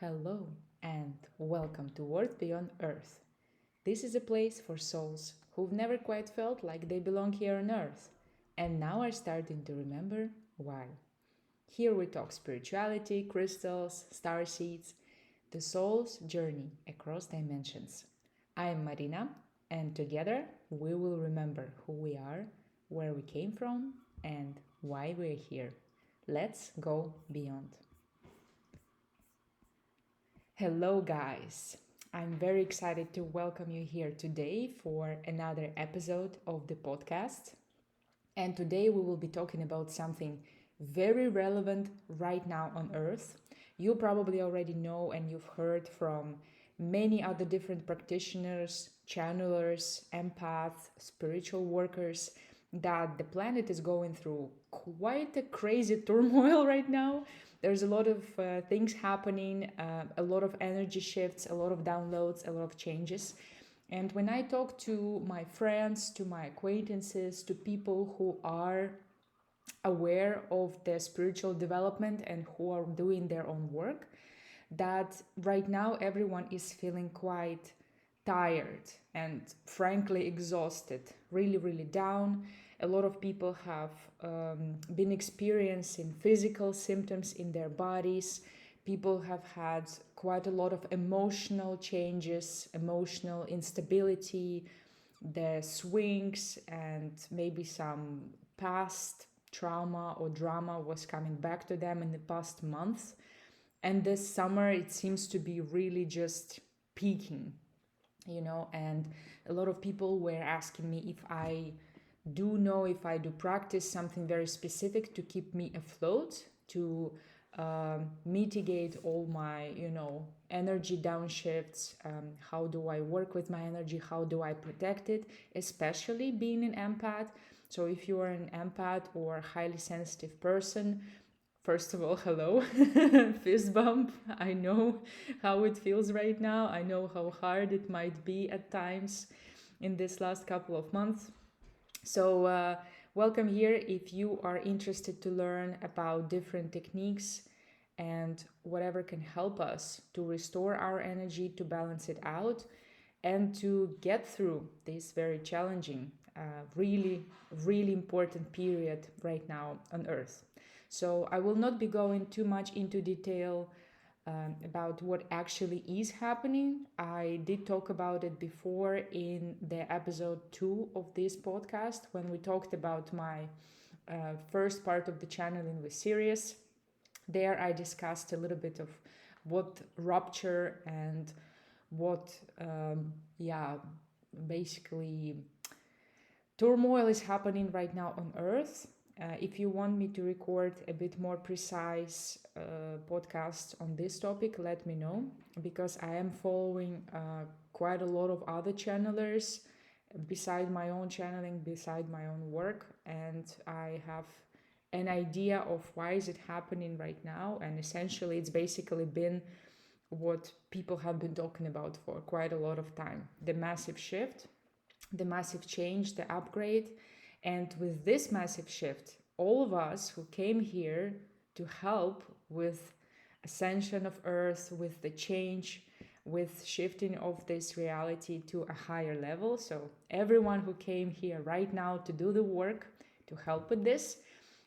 Hello and welcome to World Beyond Earth. This is a place for souls who've never quite felt like they belong here on Earth and now are starting to remember why. Here we talk spirituality, crystals, starseeds, the soul's journey across dimensions. I am Marina, and together we will remember who we are, where we came from, and why we're here. Let's go beyond. Hello, guys. I'm very excited to welcome you here today for another episode of the podcast. And today we will be talking about something very relevant right now on Earth. You probably already know and you've heard from many other different practitioners, channelers, empaths, spiritual workers that the planet is going through quite a crazy turmoil right now. There's a lot of things happening, a lot of energy shifts, a lot of downloads, a lot of changes. And when I talk to my friends, to my acquaintances, to people who are aware of their spiritual development and who are doing their own work, that right now everyone is feeling quite tired and frankly exhausted, really, really down. A lot of people have been experiencing physical symptoms in their bodies. People have had quite a lot of emotional changes, emotional instability, the swings, and maybe some past trauma or drama was coming back to them in the past month. And this summer, it seems to be really just peaking, and a lot of people were asking me if I do practice something very specific to keep me afloat, to mitigate all my, energy downshifts. How do I work with my energy? How do I protect it? Especially being an empath. So if you are an empath or highly sensitive person, first of all, hello, fist bump. I know how it feels right now. I know how hard it might be at times in this last couple of months. So welcome here if you are interested to learn about different techniques and whatever can help us to restore our energy, to balance it out, and to get through this very challenging, really, really important period right now on Earth. So I will not be going too much into detail about what actually is happening. I did talk about it before in the episode 2 of this podcast when we talked about my first part of the channeling with Sirius. There I discussed a little bit of what rupture and what, basically turmoil is happening right now on Earth. If you want me to record a bit more precise podcast on this topic, let me know, because I am following quite a lot of other channelers beside my own channeling, beside my own work, and I have an idea of why is it happening right now. And essentially it's basically been what people have been talking about for quite a lot of time: the massive shift, the massive change, the upgrade. And with this massive shift, all of us who came here to help with ascension of Earth, with the change, with shifting of this reality to a higher level. So everyone who came here right now to do the work, to help with this,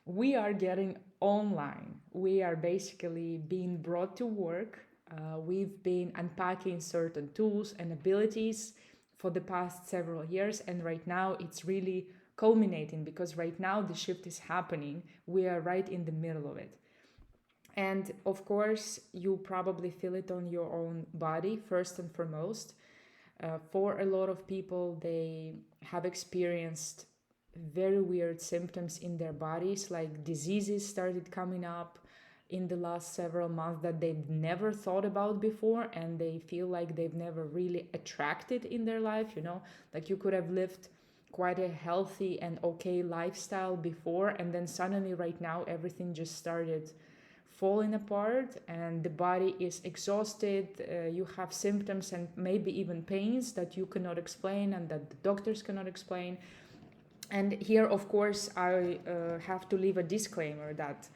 we are getting online. We are basically being brought to work. We've been unpacking certain tools and abilities for the past several years, and right now it's really culminating, because right now the shift is happening. We are right in the middle of it. And of course, you probably feel it on your own body, first and foremost. For a lot of people, they have experienced very weird symptoms in their bodies, like diseases started coming up in the last several months that they've never thought about before, and they feel like they've never really attracted in their life. Like you could have lived quite a healthy and okay lifestyle before, and then suddenly right now everything just started falling apart and the body is exhausted. You have symptoms and maybe even pains that you cannot explain and that the doctors cannot explain. And here, of course, I have to leave a disclaimer that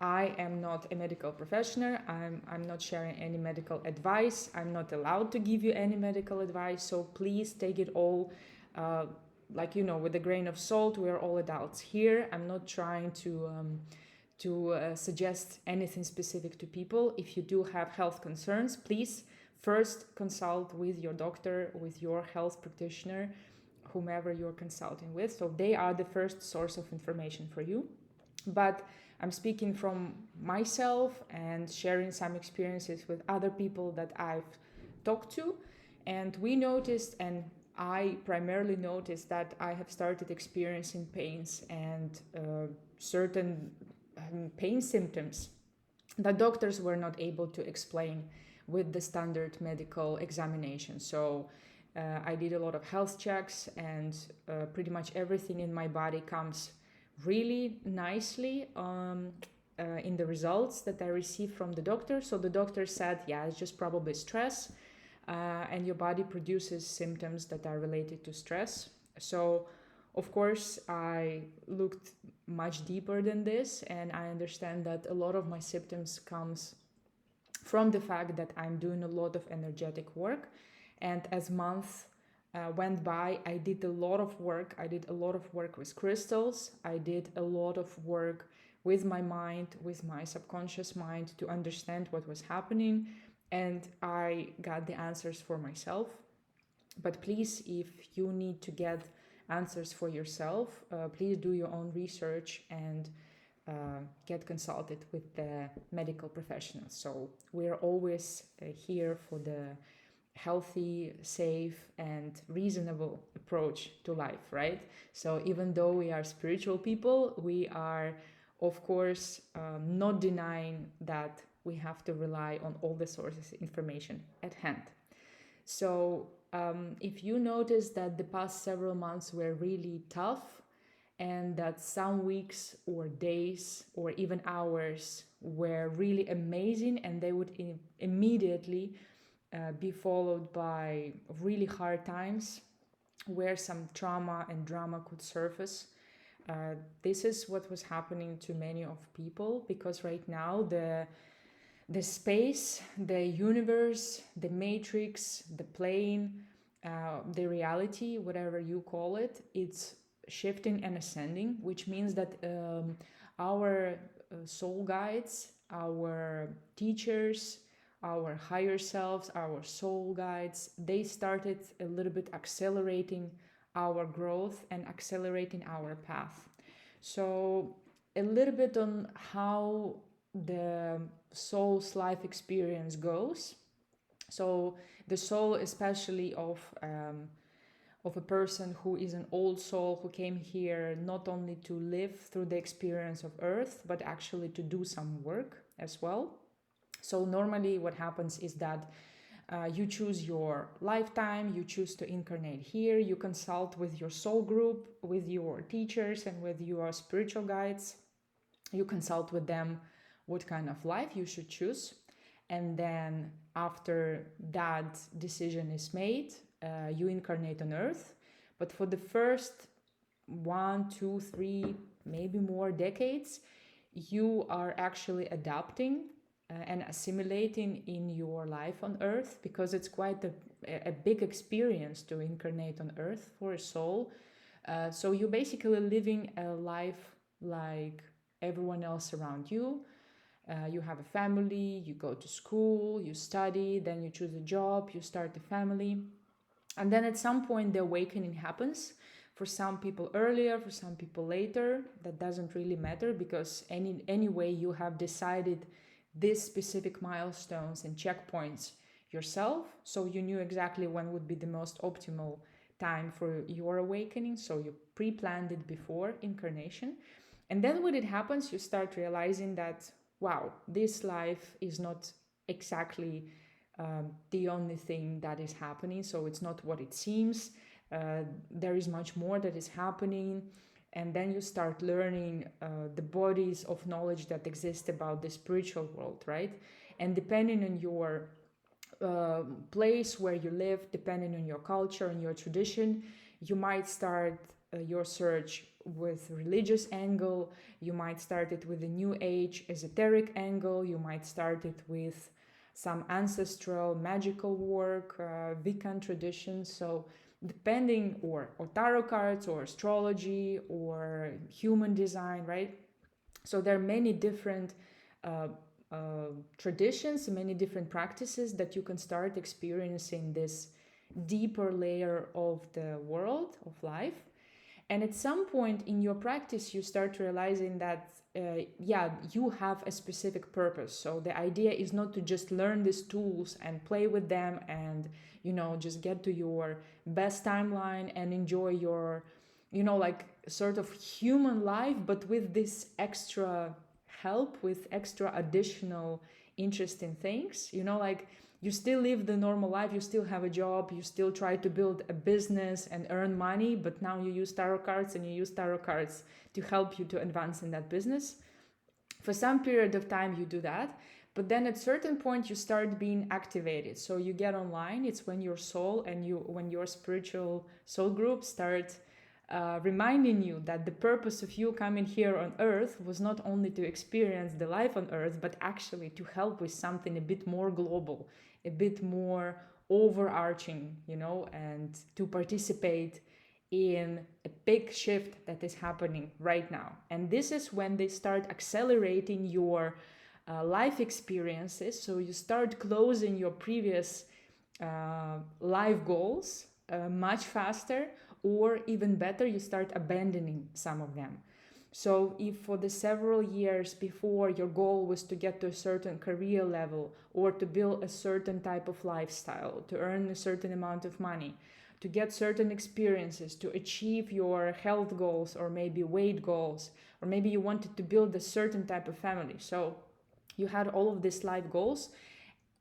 I am not a medical professional. I'm not sharing any medical advice. I'm not allowed to give you any medical advice. So please take it all, with a grain of salt. We are all adults here. I'm not trying to suggest anything specific to people. If you do have health concerns, please first consult with your doctor, with your health practitioner, whomever you're consulting with. So they are the first source of information for you. But I'm speaking from myself and sharing some experiences with other people that I've talked to. And we noticed, and I primarily noticed, that I have started experiencing pains and certain pain symptoms that doctors were not able to explain with the standard medical examination. So I did a lot of health checks, and pretty much everything in my body comes really nicely in the results that I received from the doctor. So the doctor said, yeah, it's just probably stress, and your body produces symptoms that are related to stress. So of course I looked much deeper than this, and I understand that a lot of my symptoms comes from the fact that I'm doing a lot of energetic work. And as months went by, I did a lot of work. I did a lot of work with crystals. I did a lot of work with my mind, with my subconscious mind, to understand what was happening. And I got the answers for myself. But please, if you need to get answers for yourself, please do your own research and get consulted with the medical professionals. So we're always here for the healthy, safe, and reasonable approach to life, right? So even though we are spiritual people, we are, of course, not denying that we have to rely on all the sources of information at hand. So if you notice that the past several months were really tough, and that some weeks or days or even hours were really amazing, and they would immediately be followed by really hard times where some trauma and drama could surface. This is what was happening to many of people, because right now the space, the universe, the matrix, the plane, the reality, whatever you call it, it's shifting and ascending, which means that our soul guides, our teachers, our higher selves, our soul guides, they started a little bit accelerating our growth and accelerating our path. So a little bit on how the soul's life experience goes. So the soul, especially of a person who is an old soul, who came here not only to live through the experience of earth, but actually to do some work as well. So normally what happens is that you choose your lifetime, you choose to incarnate here, you consult with your soul group, with your teachers, and with your spiritual guides. You consult with them what kind of life you should choose. And then after that decision is made, you incarnate on earth. But for the first 1, 2, 3, maybe more decades, you are actually adapting and assimilating in your life on earth, because it's quite a big experience to incarnate on earth for a soul. So you're basically living a life like everyone else around you. You have a family, you go to school, you study, then you choose a job, you start a family. And then at some point the awakening happens. For some people earlier, for some people later. That doesn't really matter, because anyway you have decided these specific milestones and checkpoints yourself. So you knew exactly when would be the most optimal time for your awakening. So you pre-planned it before incarnation. And then when it happens, you start realizing that, wow, this life is not exactly the only thing that is happening. So it's not what it seems. There is much more that is happening. And then you start learning the bodies of knowledge that exist about the spiritual world, right? And depending on your place where you live, depending on your culture and your tradition, you might start your search with religious angle, you might start it with a new age esoteric angle, you might start it with some ancestral magical work, Wiccan traditions. So depending, or tarot cards or astrology or human design, right? So there are many different uh, traditions, many different practices that you can start experiencing this deeper layer of the world of life. And at some point in your practice, you start realizing that, yeah, you have a specific purpose. So the idea is not to just learn these tools and play with them and, just get to your best timeline and enjoy your, like sort of human life, but with this extra help, with extra additional interesting things, like you still live the normal life, you still have a job, you still try to build a business and earn money, but now you use tarot cards, and you use tarot cards to help you to advance in that business. For some period of time you do that, but then at a certain point you start being activated. So you get online, it's when your soul and when your spiritual soul group start reminding you that the purpose of you coming here on earth was not only to experience the life on earth, but actually to help with something a bit more global, a bit more overarching, and to participate in a big shift that is happening right now. And this is when they start accelerating your life experiences. So you start closing your previous life goals much faster, or even better, you start abandoning some of them. So if for the several years before your goal was to get to a certain career level, or to build a certain type of lifestyle, to earn a certain amount of money, to get certain experiences, to achieve your health goals or maybe weight goals, or maybe you wanted to build a certain type of family. So you had all of these life goals,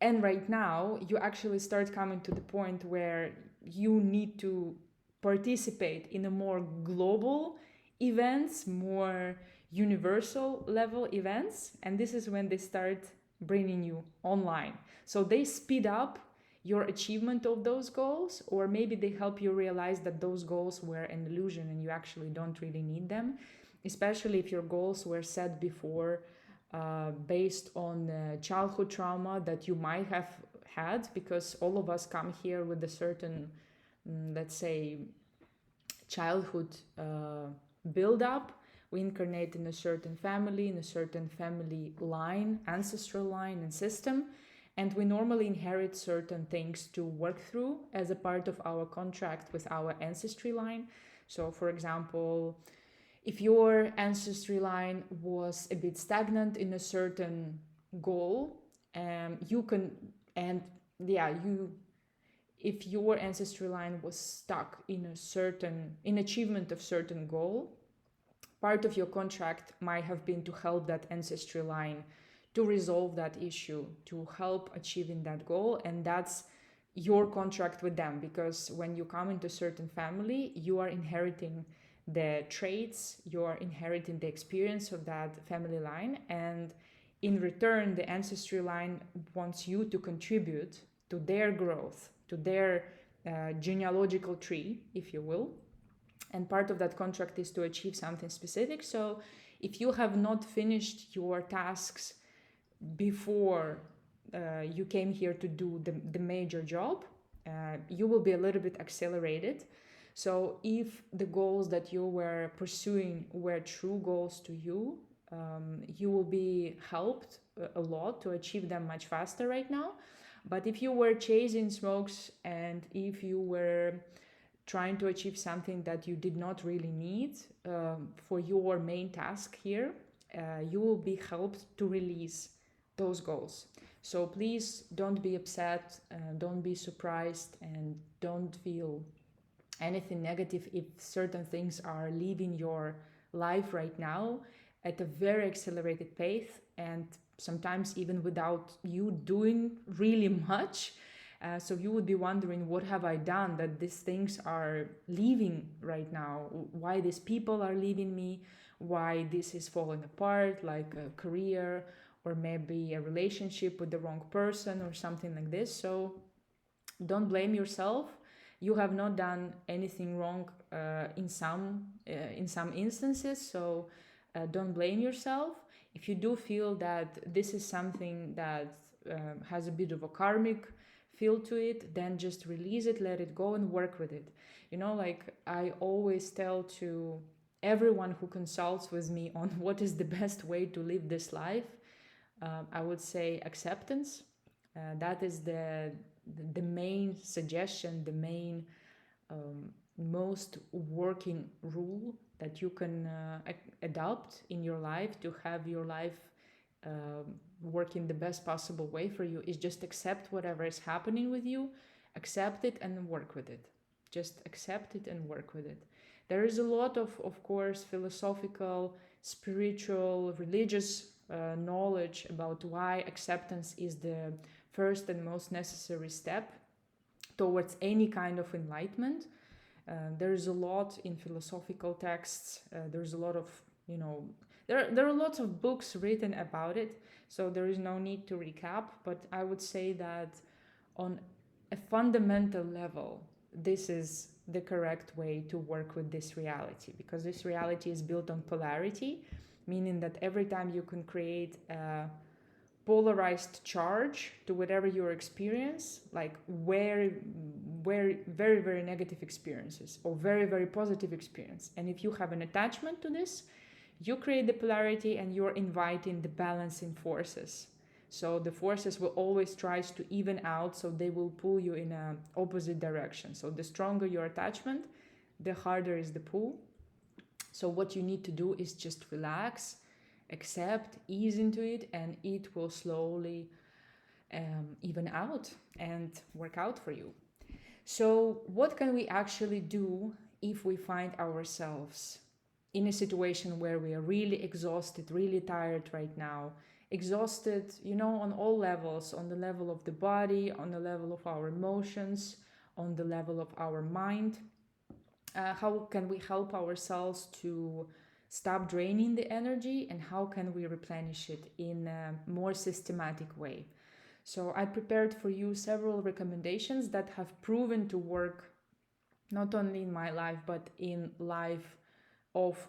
and right now you actually start coming to the point where you need to participate in a more global events, more universal level events, and this is when they start bringing you online. So they speed up your achievement of those goals, or maybe they help you realize that those goals were an illusion and you actually don't really need them, especially if your goals were set before based on childhood trauma that you might have had, because all of us come here with a certain, let's say, childhood build up. We incarnate in a certain family, in a certain family line, ancestral line and system, and we normally inherit certain things to work through as a part of our contract with our ancestry line. So for example, if your ancestry line was a bit stagnant in a certain goal, you can, and yeah, you, if your ancestry line was stuck in achievement of certain goal, part of your contract might have been to help that ancestry line to resolve that issue, to help achieving that goal. And that's your contract with them, because when you come into a certain family, you are inheriting the traits, you are inheriting the experience of that family line, and in return the ancestry line wants you to contribute to their growth, to their genealogical tree, if you will. And part of that contract is to achieve something specific. So if you have not finished your tasks before you came here to do the major job, you will be a little bit accelerated. So if the goals that you were pursuing were true goals to you, you will be helped a lot to achieve them much faster right now. But if you were chasing smokes, and if you were trying to achieve something that you did not really need for your main task here, you will be helped to release those goals. So please don't be upset, don't be surprised, and don't feel anything negative if certain things are leaving your life right now at a very accelerated pace, and sometimes even without you doing really much. So you would be wondering, what have I done that these things are leaving right now? Why these people are leaving me? Why this is falling apart, like a career or maybe a relationship with the wrong person or something like this. So don't blame yourself. You have not done anything wrong in some instances, so don't blame yourself. If you do feel that this is something that has a bit of a karmic feel to it, then just release it, let it go, and work with it. Like I always tell to everyone who consults with me on what is the best way to live this life, I would say acceptance. That is the main suggestion, the main most working rule that you can adopt in your life to have your life work in the best possible way for you, is just accept whatever is happening with you, accept it and work with it. Just accept it and work with it. There is a lot of course, philosophical, spiritual, religious knowledge about why acceptance is the first and most necessary step towards any kind of enlightenment. There is a lot in philosophical texts. There's a lot of, there are lots of books written about it, so there is no need to recap. But I would say that on a fundamental level, this is the correct way to work with this reality, because this reality is built on polarity, meaning that every time you can create a polarized charge to whatever you experience, like very very negative experiences or very very positive experience, and if you have an attachment to this, you create the polarity and you're inviting the balancing forces. So the forces will always try to even out, so they will pull you in a opposite direction. So the stronger your attachment, the harder is the pull. So what you need to do is just relax, accept, ease into it, and it will slowly even out and work out for you. So what can we actually do if we find ourselves in a situation where we are really exhausted, really tired right now, exhausted, on all levels, on the level of the body, on the level of our emotions, on the level of our mind? How can we help ourselves to stop draining the energy, and how can we replenish it in a more systematic way? So I prepared for you several recommendations that have proven to work not only in my life but in life of,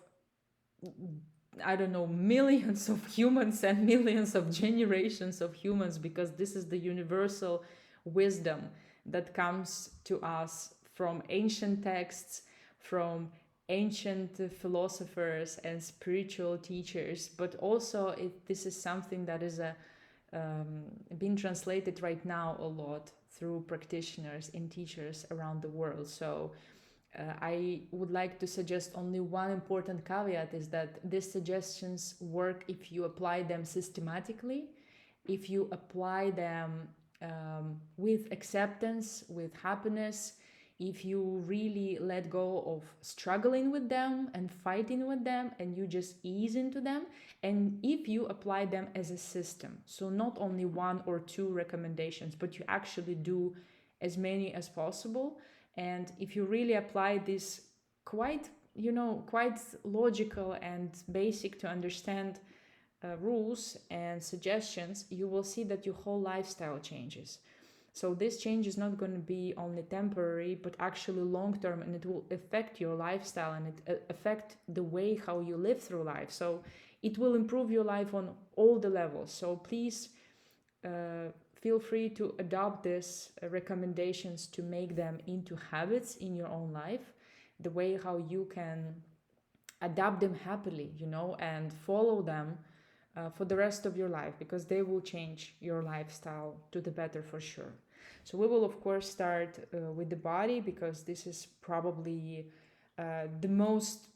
I don't know, millions of humans and millions of generations of humans, because this is the universal wisdom that comes to us from ancient texts, from ancient philosophers and spiritual teachers, but also this is something that is being translated right now a lot through practitioners and teachers around the world. So I would like to suggest only one important caveat, is that these suggestions work if you apply them systematically, if you apply them with acceptance, with happiness, if you really let go of struggling with them and fighting with them, and you just ease into them, and if you apply them as a system. So not only one or two recommendations, but you actually do as many as possible. And if you really apply this quite logical and basic to understand rules and suggestions, you will see that your whole lifestyle changes. So this change is not going to be only temporary, but actually long term, and it will affect your lifestyle, and it affect the way how you live through life. So it will improve your life on all the levels. So please feel free to adopt these recommendations to make them into habits in your own life, the way how you can adapt them happily, and follow them for the rest of your life, because they will change your lifestyle to the better for sure. So we will of course start with the body, because this is probably the most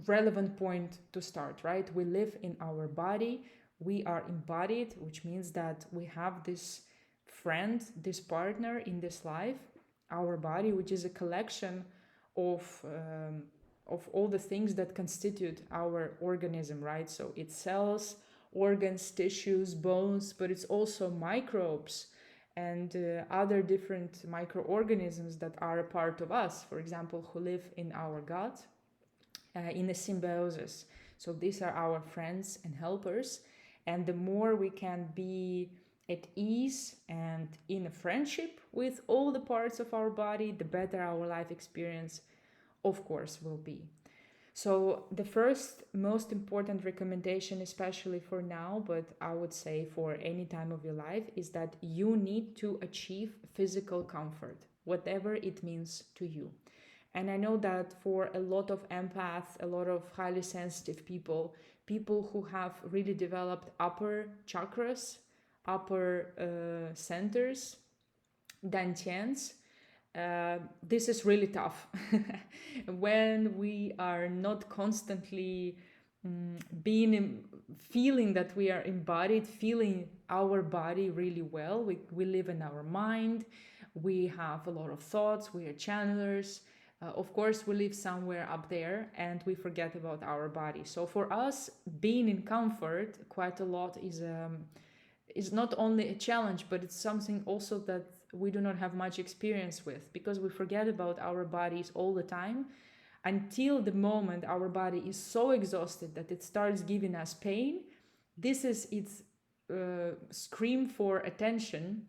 relevant point to start, right? We live in our body, we are embodied, which means that we have this friend, this partner in this life, our body, which is a collection of all the things that constitute our organism, right? So it's cells, organs, tissues, bones, but it's also microbes and other different microorganisms that are a part of us, for example, who live in our gut in a symbiosis. So these are our friends and helpers. And the more we can be at ease and in a friendship with all the parts of our body, the better our life experience, of course, will be. So, the first most important recommendation, especially for now, but I would say for any time of your life, is that you need to achieve physical comfort, whatever it means to you. And I know that for a lot of empaths, a lot of highly sensitive people, people who have really developed upper chakras, upper centers, dantians, this is really tough when we are not constantly feeling that we are embodied, feeling our body really well. We live in our mind, we have a lot of thoughts, we are channelers. Of course, we live somewhere up there and we forget about our body. So for us, being in comfort quite a lot is not only a challenge, but it's something also that we do not have much experience with, because we forget about our bodies all the time until the moment our body is so exhausted that it starts giving us pain. This is its scream for attention,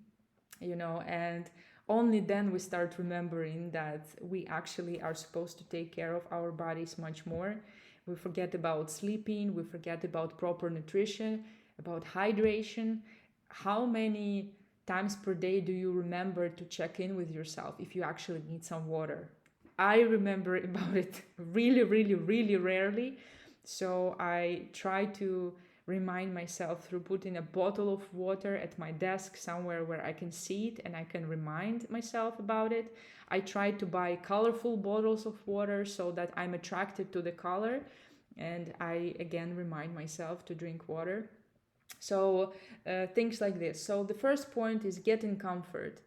and only then we start remembering that we actually are supposed to take care of our bodies much more. We forget about sleeping, we forget about proper nutrition, about hydration. How many times per day do you remember to check in with yourself if you actually need some water? I remember about it really, really, really rarely. So I try to remind myself through putting a bottle of water at my desk somewhere where I can see it and I can remind myself about it. I try to buy colorful bottles of water so that I'm attracted to the color, and I again remind myself to drink water. So things like this. So the first point is get in comfort.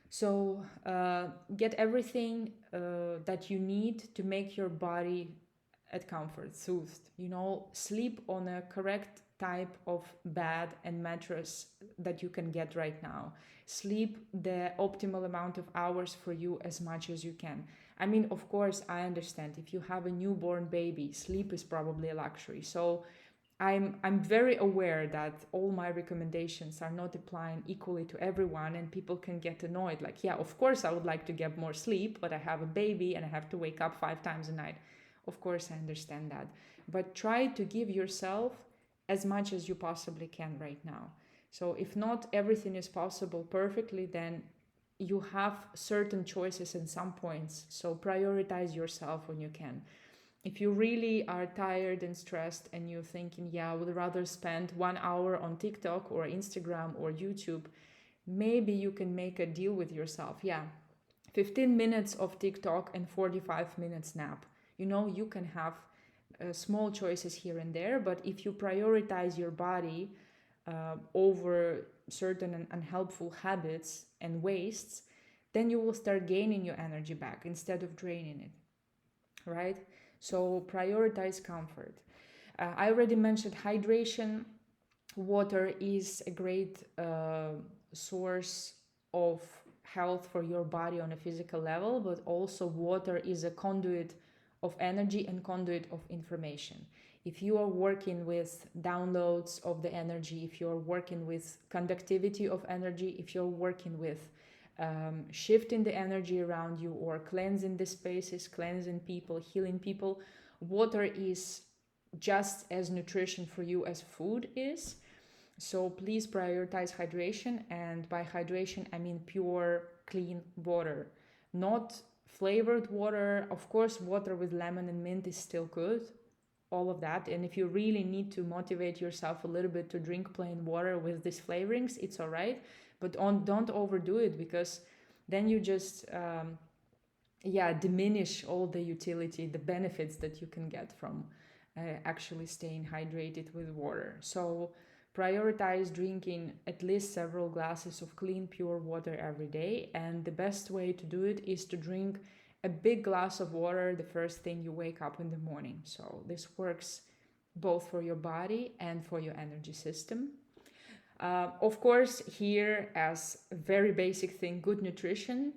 So get everything that you need to make your body at comfort, soothed. Sleep on a correct type of bed and mattress that you can get right now. Sleep the optimal amount of hours for you as much as you can. I mean, of course, I understand if you have a newborn baby, sleep is probably a luxury. So I'm very aware that all my recommendations are not applying equally to everyone, and people can get annoyed. Like, yeah, of course I would like to get more sleep, but I have a baby and I have to wake up 5 times a night. Of course I understand that. But try to give yourself as much as you possibly can right now. So if not everything is possible perfectly, then you have certain choices in some points. So prioritize yourself when you can. If you really are tired and stressed and you're thinking, yeah, I would rather spend 1 hour on TikTok or Instagram or YouTube, maybe you can make a deal with yourself. Yeah, 15 minutes of TikTok and 45 minutes nap. You can have small choices here and there, but if you prioritize your body over certain unhelpful habits and wastes, then you will start gaining your energy back instead of draining it, right? So prioritize comfort. I already mentioned hydration. Water is a great source of health for your body on a physical level, but also water is a conduit of energy and conduit of information. If you are working with downloads of the energy, if you're working with conductivity of energy, if you're working with shifting the energy around you or cleansing the spaces, cleansing people, healing people, water is just as nutrition for you as food is. So please prioritize hydration, and by hydration I mean pure, clean water, not flavored water. Of course, water with lemon and mint is still good, all of that. And if you really need to motivate yourself a little bit to drink plain water with these flavorings, it's all right. But don't overdo it, because then you just diminish all the utility, the benefits that you can get from actually staying hydrated with water. So prioritize drinking at least several glasses of clean, pure water every day. And the best way to do it is to drink a big glass of water the first thing you wake up in the morning. So this works both for your body and for your energy system. Of course, here, as a very basic thing, good nutrition.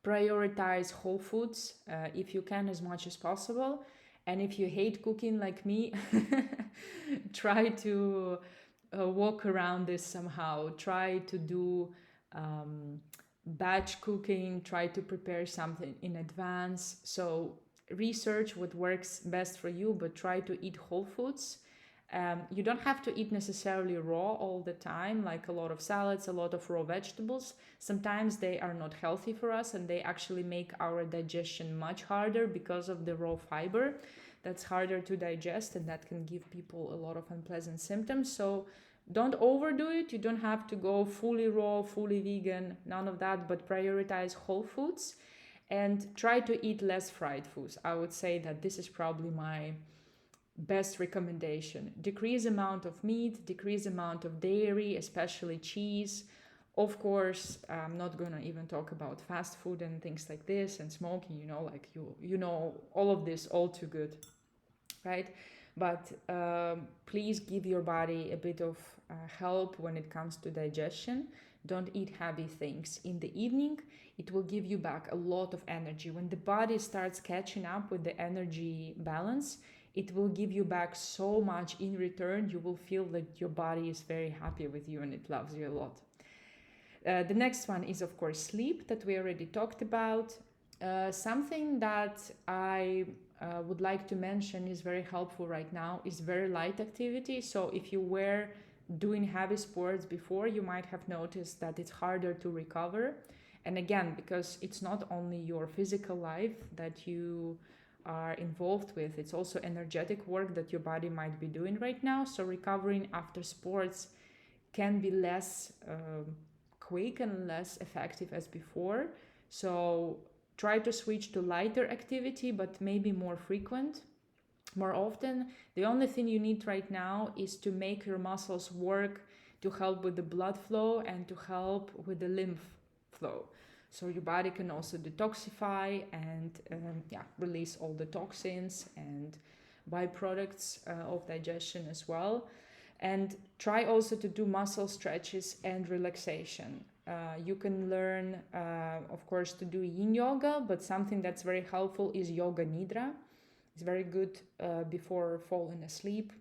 Prioritize whole foods if you can, as much as possible. And if you hate cooking like me, try to walk around this somehow. Try to do batch cooking, try to prepare something in advance. So research what works best for you, but try to eat whole foods. You don't have to eat necessarily raw all the time, like a lot of salads, a lot of raw vegetables. Sometimes they are not healthy for us and they actually make our digestion much harder because of the raw fiber. That's harder to digest and that can give people a lot of unpleasant symptoms. So don't overdo it. You don't have to go fully raw, fully vegan, none of that, but prioritize whole foods and try to eat less fried foods. I would say that this is probably my best recommendation. Decrease amount of meat, decrease amount of dairy, especially cheese. Of course, I'm not gonna even talk about fast food and things like this and smoking, like you know all of this all too good, right? But please give your body a bit of help when it comes to digestion. Don't eat heavy things in the evening. It will give you back a lot of energy. When the body starts catching up with the energy balance, it will give you back so much in return. You will feel that your body is very happy with you and it loves you a lot. The next one is, of course, sleep, that we already talked about. Something that I would like to mention is very helpful right now is very light activity. So if you were doing heavy sports before, you might have noticed that it's harder to recover. And again, because it's not only your physical life that you are involved with, it's also energetic work that your body might be doing right now. So recovering after sports can be less quick and less effective as before. So try to switch to lighter activity, but maybe more frequent, more often. The only thing you need right now is to make your muscles work to help with the blood flow and to help with the lymph flow. So your body can also detoxify and release all the toxins and byproducts of digestion as well. And try also to do muscle stretches and relaxation. You can learn, of course, to do yin yoga, but something that's very helpful is yoga nidra. It's very good before falling asleep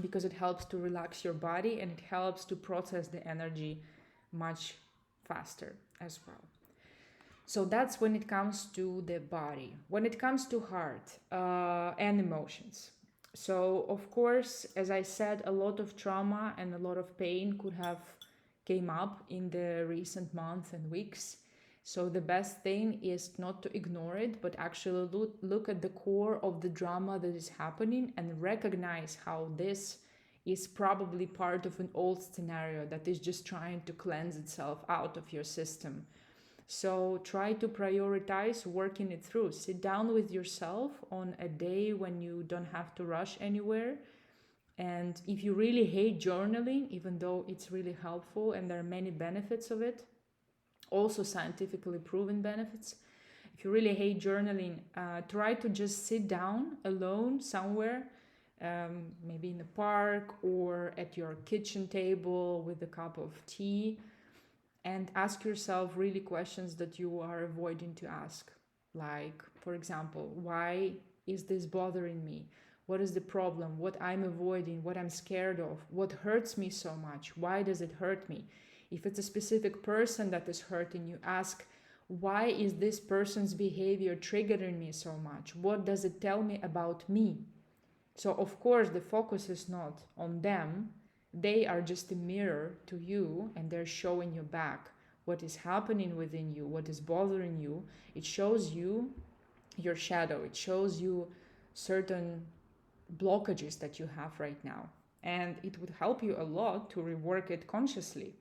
because it helps to relax your body and it helps to process the energy much faster as well. So that's when it comes to the body. When it comes to heart and emotions. So of course, as I said, a lot of trauma and a lot of pain could have came up in the recent months and weeks. So the best thing is not to ignore it, but actually look at the core of the drama that is happening and recognize how this is probably part of an old scenario that is just trying to cleanse itself out of your system. So try to prioritize working it through. Sit down with yourself on a day when you don't have to rush anywhere. And if you really hate journaling, even though it's really helpful and there are many benefits of it, also scientifically proven benefits, if you really hate journaling, try to just sit down alone somewhere, maybe in the park or at your kitchen table with a cup of tea, and ask yourself really questions that you are avoiding to ask. Like, for example, why is this bothering me? What is the problem? What I'm avoiding? What I'm scared of? What hurts me so much? Why does it hurt me? If it's a specific person that is hurting you, ask, why is this person's behavior triggering me so much? What does it tell me about me? So, of course, the focus is not on them. They are just a mirror to you and they're showing you back what is happening within you, what is bothering you. It shows you your shadow. It shows you certain blockages that you have right now. And it would help you a lot to rework it consciously,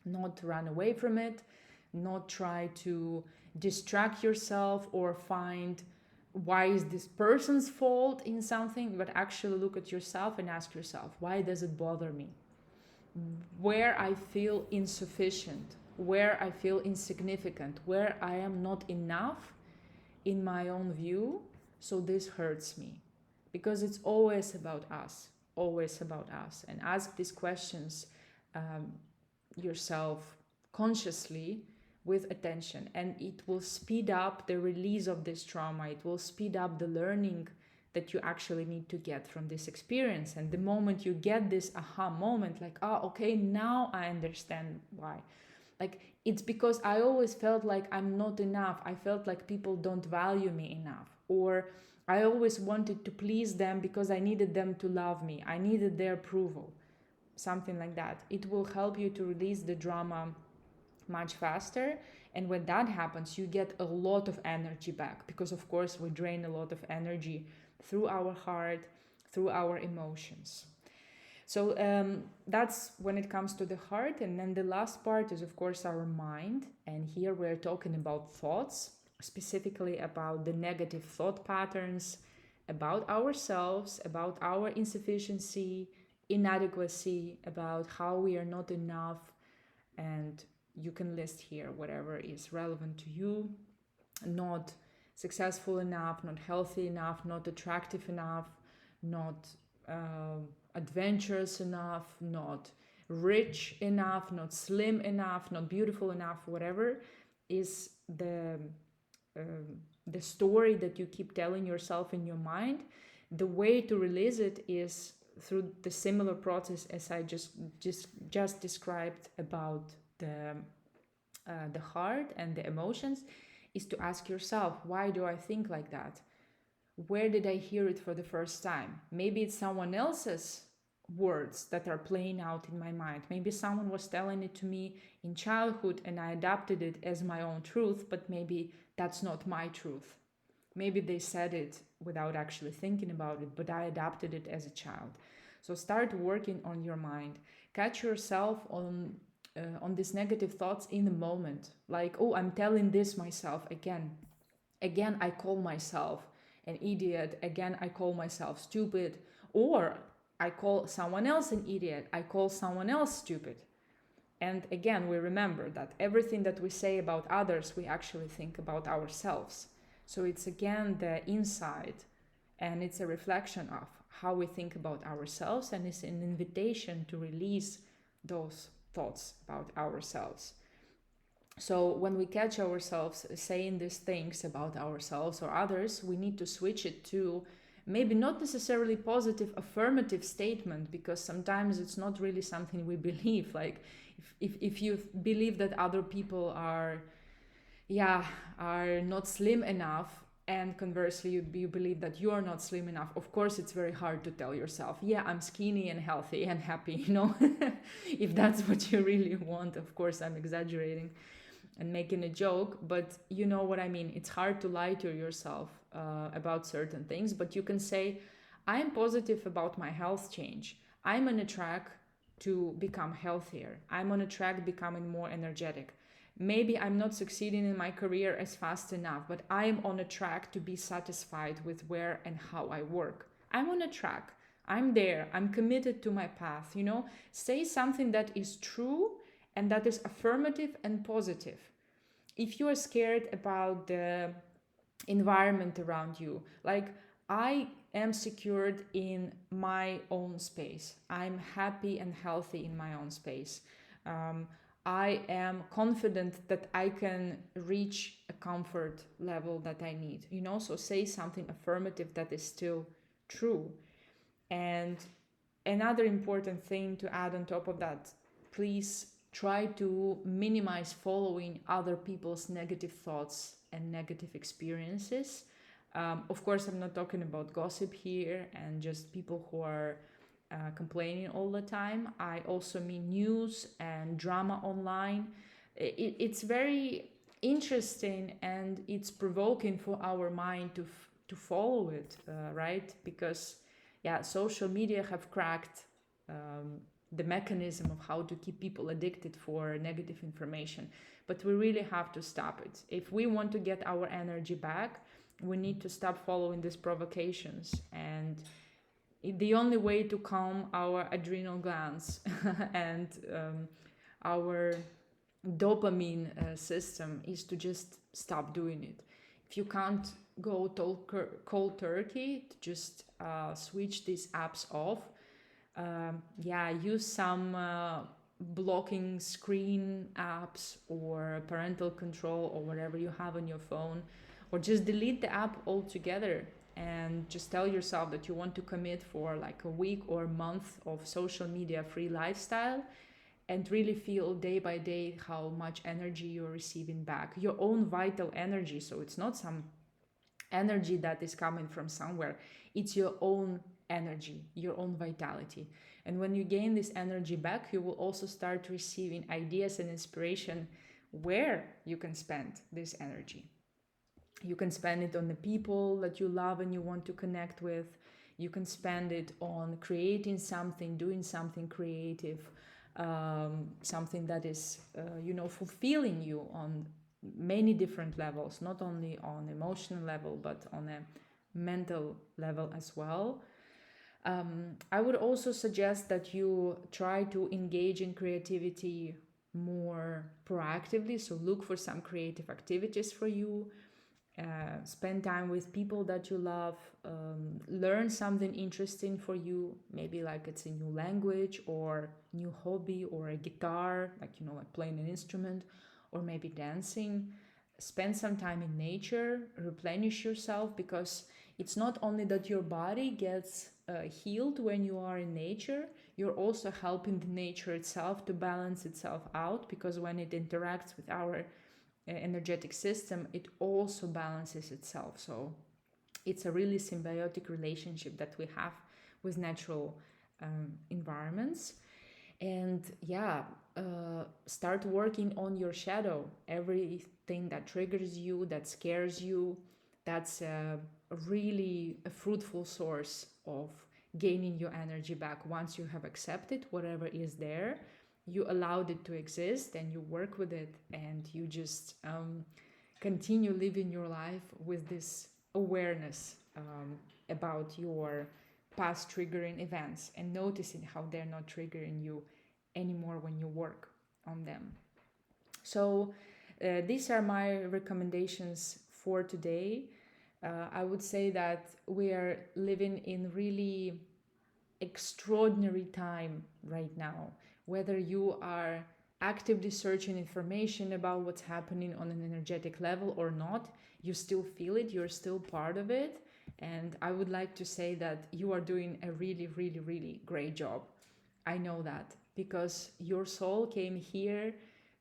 not run away from it, not try to distract yourself or find why is this person's fault in something, but actually look at yourself and ask yourself, why does it bother me? Where I feel insufficient, where I feel insignificant, where I am not enough in my own view, so this hurts me. Because it's always about us, always about us. And ask these questions yourself consciously with attention, and it will speed up the release of this trauma. It will speed up the learning that you actually need to get from this experience. And the moment you get this aha moment, like, oh, okay, now I understand why. Like, it's because I always felt like I'm not enough. I felt like people don't value me enough. Or I always wanted to please them because I needed them to love me. I needed their approval. Something like that. It will help you to release the drama much faster. And when that happens, you get a lot of energy back, because of course we drain a lot of energy through our heart, through our emotions. So that's when it comes to the heart. And then the last part is, of course, our mind. And here we're talking about thoughts, specifically about the negative thought patterns about ourselves, about our insufficiency, inadequacy, about how we are not enough. And you can list here whatever is relevant to you. Not successful enough, not healthy enough, not attractive enough, not adventurous enough, not rich enough, not slim enough, not beautiful enough, whatever is the story that you keep telling yourself in your mind. The way to release it is through the similar process as I just described about the heart and the emotions, is to ask yourself, why do I think like that? Where did I hear it for the first time? Maybe it's someone else's words that are playing out in my mind. Maybe someone was telling it to me in childhood and I adopted it as my own truth, but maybe that's not my truth. Maybe they said it without actually thinking about it, but I adopted it as a child. So start working on your mind. Catch yourself on these negative thoughts in the moment. Like, oh, I'm telling this myself again. Again, I call myself an idiot. Again, I call myself stupid. Or I call someone else an idiot. I call someone else stupid. And again, we remember that everything that we say about others, we actually think about ourselves. So it's again the inside, and it's a reflection of how we think about ourselves, and it's an invitation to release those thoughts about ourselves. So when we catch ourselves saying these things about ourselves or others, we need to switch it to maybe not necessarily positive affirmative statement, because sometimes it's not really something we believe. Like if you believe that other people are not slim enough, and conversely you believe that you are not slim enough, of course it's very hard to tell yourself, yeah, I'm skinny and healthy and happy, if that's what you really want. Of course I'm exaggerating and making a joke, but you know what I mean. It's hard to lie to yourself about certain things, but you can say, I'm positive about my health change. I'm on a track to become healthier. I'm on a track becoming more energetic. Maybe I'm not succeeding in my career as fast enough, but I am on a track to be satisfied with where and how I work. I'm on a track. I'm there. I'm committed to my path. Say something that is true and that is affirmative and positive. If you are scared about the environment around you, like, I am secured in my own space. I'm happy and healthy in my own space. I am confident that I can reach a comfort level that I need, so say something affirmative that is still true. And another important thing to add on top of that, please try to minimize following other people's negative thoughts and negative experiences. Of course, I'm not talking about gossip here and just people who are complaining all the time. I also mean news and drama online. It's very interesting and it's provoking for our mind to follow it, right? Because social media have cracked the mechanism of how to keep people addicted for negative information, but we really have to stop it. If we want to get our energy back, we need to stop following these provocations. And the only way to calm our adrenal glands and our dopamine system is to just stop doing it. If you can't go cold turkey, to just switch these apps off. Use some blocking screen apps or parental control or whatever you have on your phone, or just delete the app altogether. And just tell yourself that you want to commit for like a week or a month of social media free lifestyle. and really feel day by day how much energy you're receiving back, your own vital energy. So it's not some energy that is coming from somewhere, it's your own energy, your own vitality. And when you gain this energy back, you will also start receiving ideas and inspiration where you can spend this energy. You can spend it on the people that you love and you want to connect with. You can spend it on creating something, doing something creative, something that is, fulfilling you on many different levels, not only on emotional level, but on a mental level as well. I would also suggest that you try to engage in creativity more proactively. So look for some creative activities for you. Spend time with people that you love, learn something interesting for you, maybe like it's a new language or new hobby or a guitar, like playing an instrument, or maybe dancing. Spend some time in nature, replenish yourself, because it's not only that your body gets healed when you are in nature, you're also helping the nature itself to balance itself out, because when it interacts with our energetic system, it also balances itself. So it's a really symbiotic relationship that we have with natural environments. And start working on your shadow. Everything that triggers you, that scares you, that's really a fruitful source of gaining your energy back. Once you have accepted whatever is there, you allowed it to exist, and you work with it, and you just continue living your life with this awareness about your past triggering events, and noticing how they're not triggering you anymore when you work on them. So these are my recommendations for today. I would say that we are living in really extraordinary time right now. Whether you are actively searching information about what's happening on an energetic level or not, you still feel it, you're still part of it. And I would like to say that you are doing a really, really, really great job. I know that because your soul came here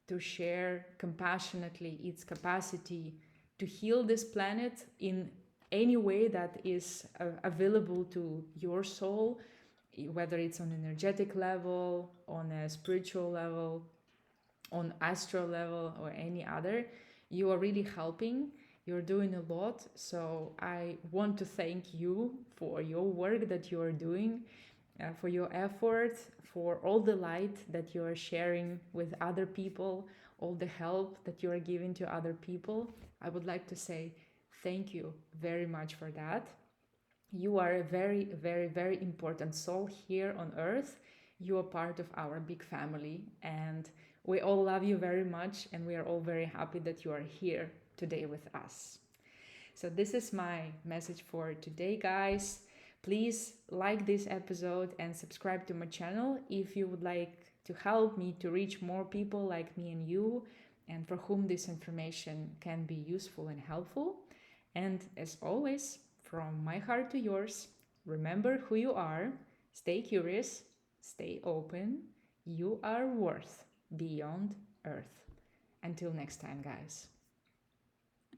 to share compassionately its capacity to heal this planet in any way that is available to your soul, whether it's on energetic level, on a spiritual level, on astral level, or any other. You are really helping. You're doing a lot. So I want to thank you for your work that you are doing, for your effort, for all the light that you are sharing with other people, all the help that you are giving to other people. I would like to say thank you very much for that. You are a very, very, very important soul here on earth. You are part of our big family, and we all love you very much, and we are all very happy that you are here today with us. So this is my message for today, guys. Please like this episode and subscribe to my channel if you would like to help me to reach more people like me and you, and for whom this information can be useful and helpful. And as always, from my heart to yours, remember who you are, stay curious, stay open. You are worth beyond Earth. Until next time, guys.